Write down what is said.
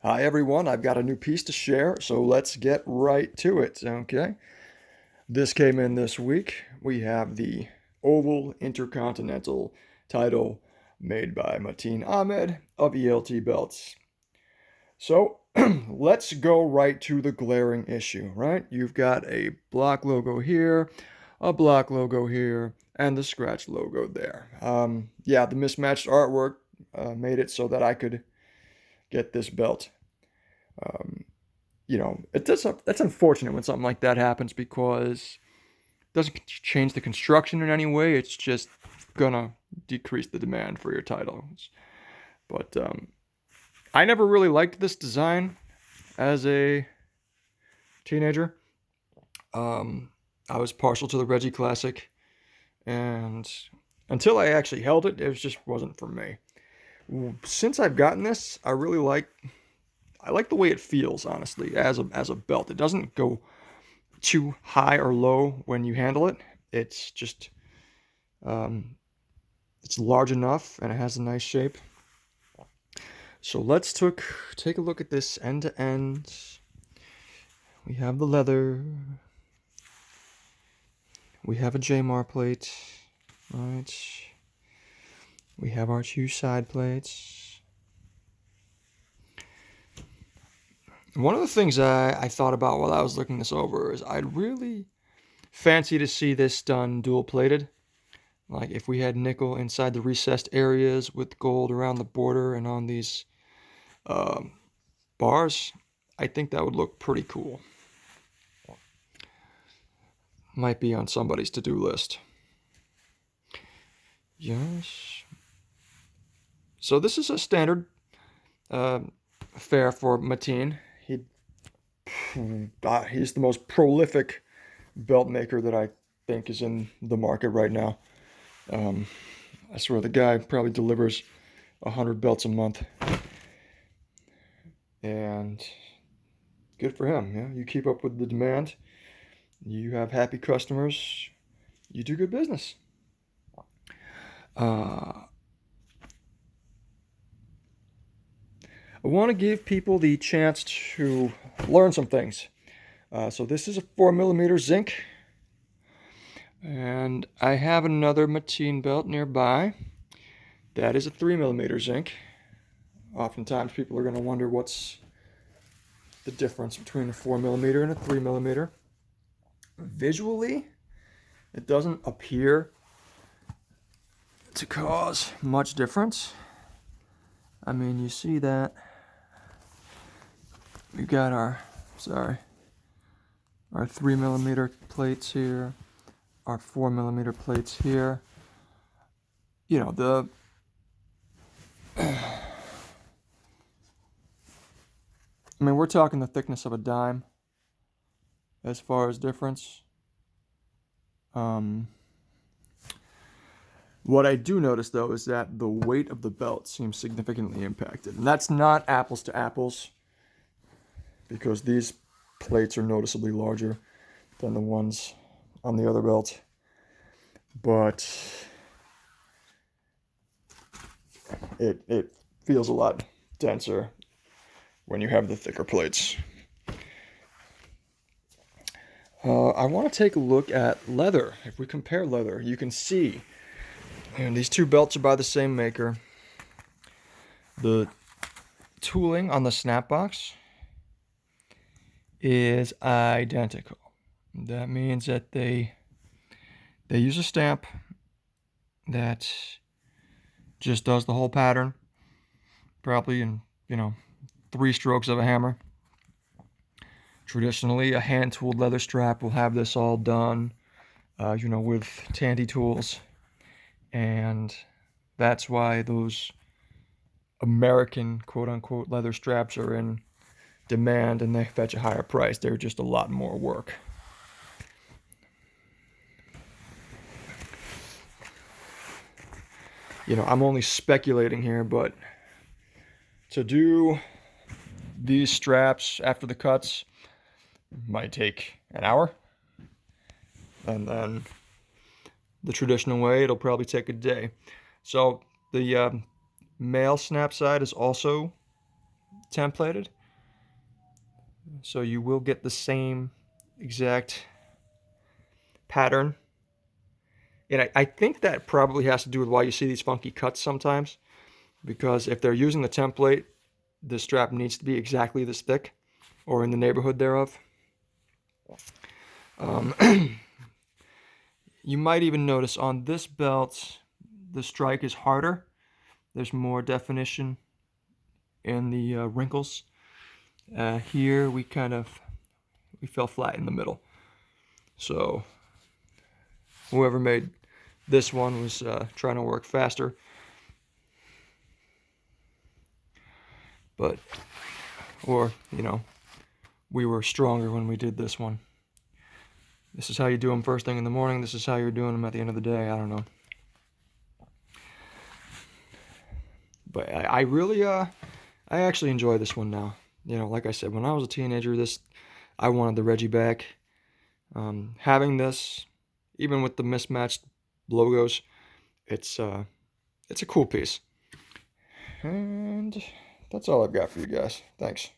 Hi everyone, I've got a new piece to share, so let's get right to it, okay? This came in this week. We have the Oval Intercontinental title made by Mateen Ahmed of ELT Belts. So let's go right to the glaring issue, right? You've got a block logo here, a block logo here, and the scratch logo there. Yeah, the mismatched artwork made it so that I could get this belt. Um, that's unfortunate when something like that happens because it doesn't change the construction in any way. It's just gonna decrease the demand for your titles. But I never really liked this design as a teenager. Um, I was partial to the Reggie Classic, and until I actually held it, it just wasn't for me. Since I've gotten this, I like the way it feels, honestly, as a belt. It doesn't go too high or low when you handle it. It's just um, it's large enough and it has a nice shape. So let's take a look at this end to end. We have the leather. We have a JMAR plate. Right. We have our two side plates. One of the things I thought about while I was looking this over is I'd really fancy to see this done dual plated. Like if we had nickel inside the recessed areas with gold around the border and on these um, bars, I think that would look pretty cool. Might be on somebody's to-do list. Yes. So this is a standard uh, fare for Mateen. He's the most prolific belt maker that I think is in the market right now. Um, I swear the guy probably delivers 100 belts a month. And good for him. Yeah, you keep up with the demand. You have happy customers. You do good business. I want to give people the chance to learn some things. So this is a 4mm zinc. And I have another Mateen belt nearby. That is a 3mm zinc. Oftentimes people are going to wonder what's the difference between a 4mm and a 3mm. Visually, it doesn't appear to cause much difference. I mean, you see that we've got our 3mm plates here, our 4mm plates here. You know, I mean, we're talking the thickness of a dime as far as difference. What I do notice, though, is that the weight of the belt seems significantly impacted. And that's not apples to apples, because these plates are noticeably larger than the ones on the other belt. But it feels a lot denser when you have the thicker plates. I want to take a look at leather. If we compare leather, you can see, and these two belts are by the same maker. The tooling on the snap box is identical. That means that they use a stamp that just does the whole pattern, probably in 3 strokes of a hammer. Traditionally, a hand-tooled leather strap will have this all done, with Tandy tools, and that's why those American quote-unquote leather straps are in demand and they fetch a higher price. They're just a lot more work. I'm only speculating here, but to do these straps after the cuts might take an hour. And then the traditional way, it'll probably take a day. So the male snap side is also templated, so you will get the same exact pattern. And I think that probably has to do with why you see these funky cuts sometimes, because if they're using the template, the strap needs to be exactly this thick or in the neighborhood thereof. You might even notice on this belt the strike is harder. There's more definition in the wrinkles. Here we fell flat in the middle. So whoever made this one was trying to work faster. But, or, you know, we were stronger when we did this one. This is how you do them first thing in the morning. This is how you're doing them at the end of the day. I don't know. But I really, I actually enjoy this one now. You know, like I said, when I was a teenager, I wanted the Reggie back. Having this, even with the mismatched logos, it's a cool piece. And that's all I've got for you guys. Thanks.